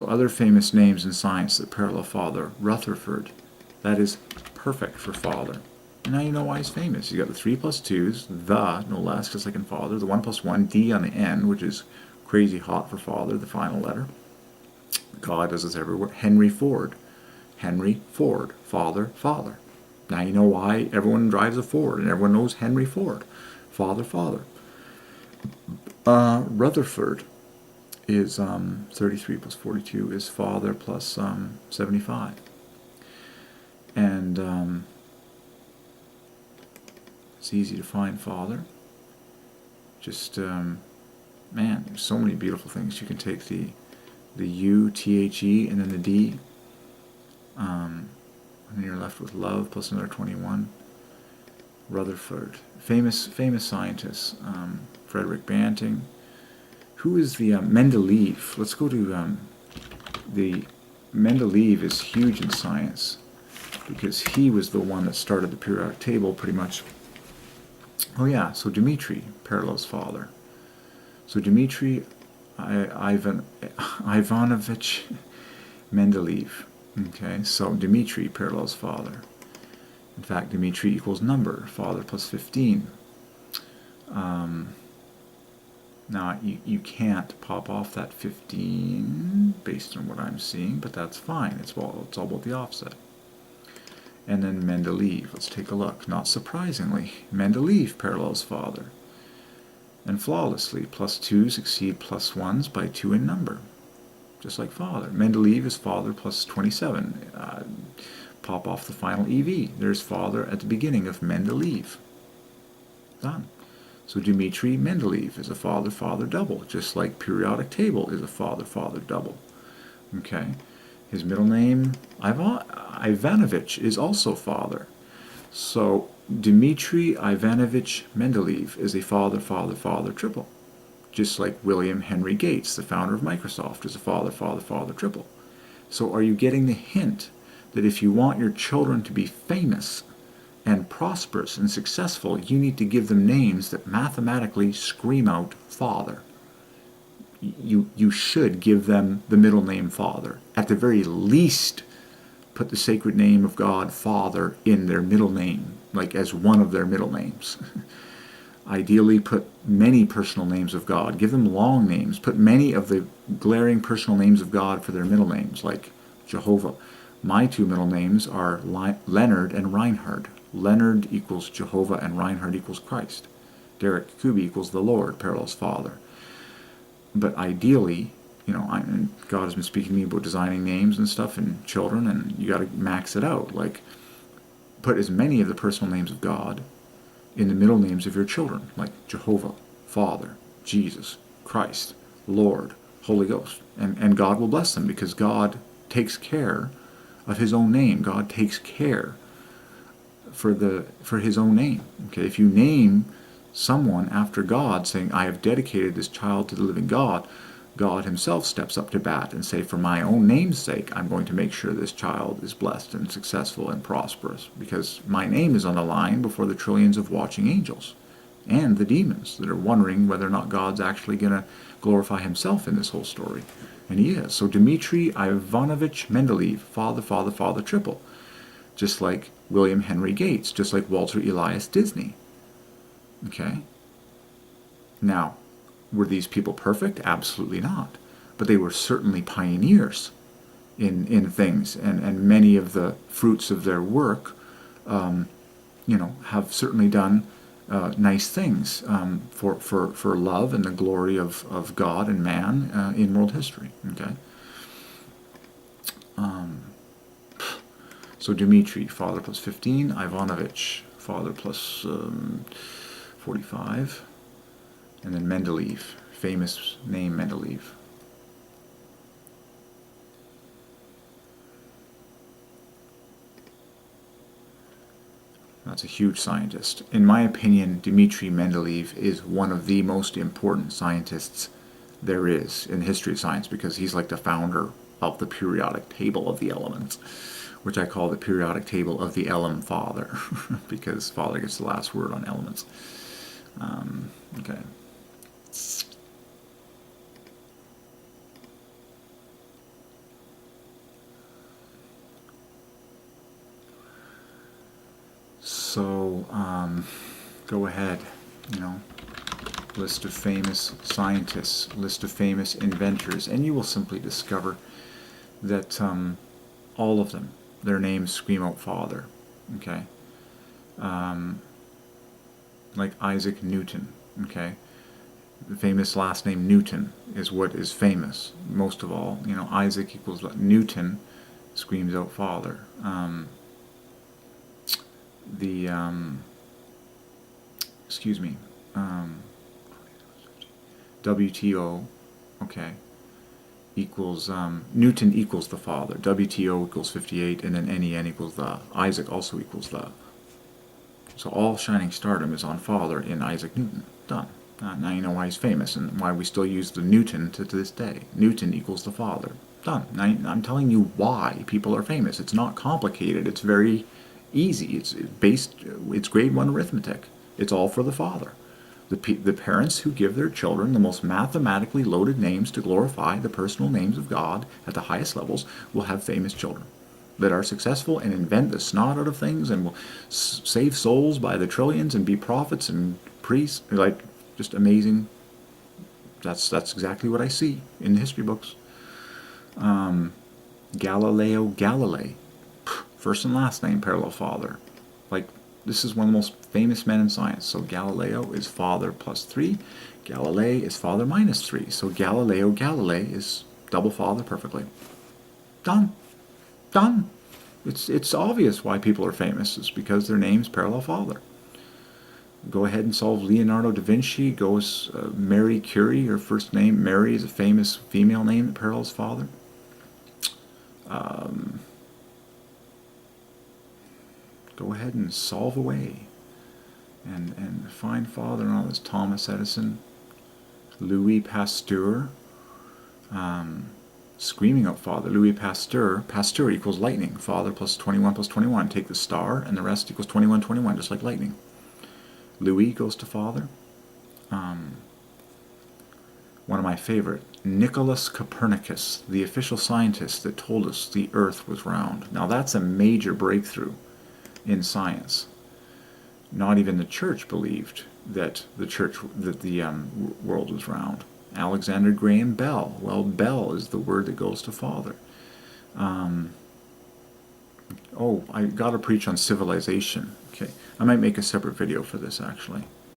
other famous names in science that parallel father. Rutherford. That is perfect for father. And now you know why he's famous. You got the 3 plus 2s, the, no less, just like in father. The 1 plus 1, D on the end, which is crazy hot for father, the final letter. God does this everywhere. Henry Ford. Henry Ford. Father, father. Now you know why everyone drives a Ford, and everyone knows Henry Ford. Father, father. Rutherford is 33 plus 42 is father plus 75. And it's easy to find father. Just, man, there's so many beautiful things. You can take the U, T-H-E, and then the D. And then you're left with love plus another 21. Rutherford. Famous scientists. Frederick Banting. Who is the Mendeleev? Let's go to the Mendeleev is huge in science because he was the one that started the periodic table pretty much. Oh yeah, so Dmitri, parallels father. So Dmitri Ivanovich Mendeleev. Okay, so Dmitri parallels father. In fact, Dmitri equals number, father plus 15. Now, you can't pop off that 15 based on what I'm seeing, but that's fine. It's all about the offset. And then Mendeleev. Let's take a look. Not surprisingly, Mendeleev parallels father. And flawlessly, plus 2s exceed plus 1s by 2 in number. Just like father. Mendeleev is father plus 27. Pop off the final EV. There's father at the beginning of Mendeleev. Done. So Dmitri Mendeleev is a father-father double, just like periodic table is a father-father double. Okay. His middle name, Ivanovich, is also father. So Dmitri Ivanovich Mendeleev is a father-father-father triple. Just like William Henry Gates, the founder of Microsoft, is a father-father-father triple. So are you getting the hint that if you want your children to be famous and prosperous and successful, you need to give them names that mathematically scream out father? You should give them the middle name father. At the very least, put the sacred name of God, Father, in their middle name, like as one of their middle names. Ideally, put many personal names of God. Give them long names. Put many of the glaring personal names of God for their middle names, like Jehovah. My 2 middle names are Leonard and Reinhard. Leonard equals Jehovah and Reinhard equals Christ. Derek Kuby equals the Lord, parallels Father. But ideally, you know, God has been speaking to me about designing names and stuff and children, and you got to max it out. Like, put as many of the personal names of God in the middle names of your children, like Jehovah, Father, Jesus, Christ, Lord, Holy Ghost. And God will bless them because God takes care of his own name. God takes care for his own name. Okay, if you name someone after God, saying, I have dedicated this child to the living God, God himself steps up to bat and say, for my own name's sake, I'm going to make sure this child is blessed and successful and prosperous, because my name is on the line before the trillions of watching angels and the demons that are wondering whether or not God's actually going to glorify himself in this whole story. And he is. So Dmitri Ivanovich Mendeleev, father, triple. Just like William Henry Gates, just like Walter Elias Disney. Okay? Now, were these people perfect? Absolutely not. But they were certainly pioneers in things, and many of the fruits of their work, have certainly done nice things for love and the glory of God and man in world history. Okay. So Dmitri, father plus 15. Ivanovich, father plus 45. And then Mendeleev, famous name Mendeleev. That's a huge scientist. In my opinion, Dmitri Mendeleev is one of the most important scientists there is in the history of science, because he's like the founder of the periodic table of the elements, which I call the periodic table of the Elem Father, because Father gets the last word on elements. Okay. also go ahead, list of famous scientists, list of famous inventors, and you will simply discover that all of them, their names scream out Father. Okay, like Isaac Newton. Okay, the famous last name Newton is what is famous most of all. Isaac equals Newton, screams out Father. Excuse me, WTO, okay, equals, Newton equals the Father, WTO equals 58, and then NEN equals the, Isaac also equals the. So all shining stardom is on Father in Isaac Newton. Done. Now you know why he's famous and why we still use the Newton to this day. Newton equals the Father. Done. Now I'm telling you why people are famous. It's not complicated. It's very easy. It's grade 1 arithmetic. It's all for the Father. The parents who give their children the most mathematically loaded names to glorify the personal names of God at the highest levels will have famous children that are successful and invent the snot out of things and will save souls by the trillions and be prophets and priests. Like, just amazing. That's exactly what I see in the history books. Galileo Galilei, first and last name parallel Father. Like, this is one of the most famous men in science. So Galileo is Father plus 3. Galilei is Father minus 3. So Galileo Galilei is double Father perfectly. Done. Done. It's obvious why people are famous. It's because their names parallel Father. Go ahead and solve Leonardo da Vinci. Go as Mary Curie. Her first name, Mary, is a famous female name that parallels Father. Go ahead and solve away and find Father and all this. Thomas Edison, Louis Pasteur, screaming out Father. Louis Pasteur, Pasteur equals lightning. Father plus 21 plus 21. Take the star and the rest equals 21, 21, just like lightning. Louis goes to Father. One of my favorite, Nicholas Copernicus, the official scientist that told us the earth was round. Now that's a major breakthrough in science. Not even the church believed that the world was round. Alexander Graham Bell. Well, Bell is the word that goes to Father. Oh, I got to preach on civilization. Okay, I might make a separate video for this actually.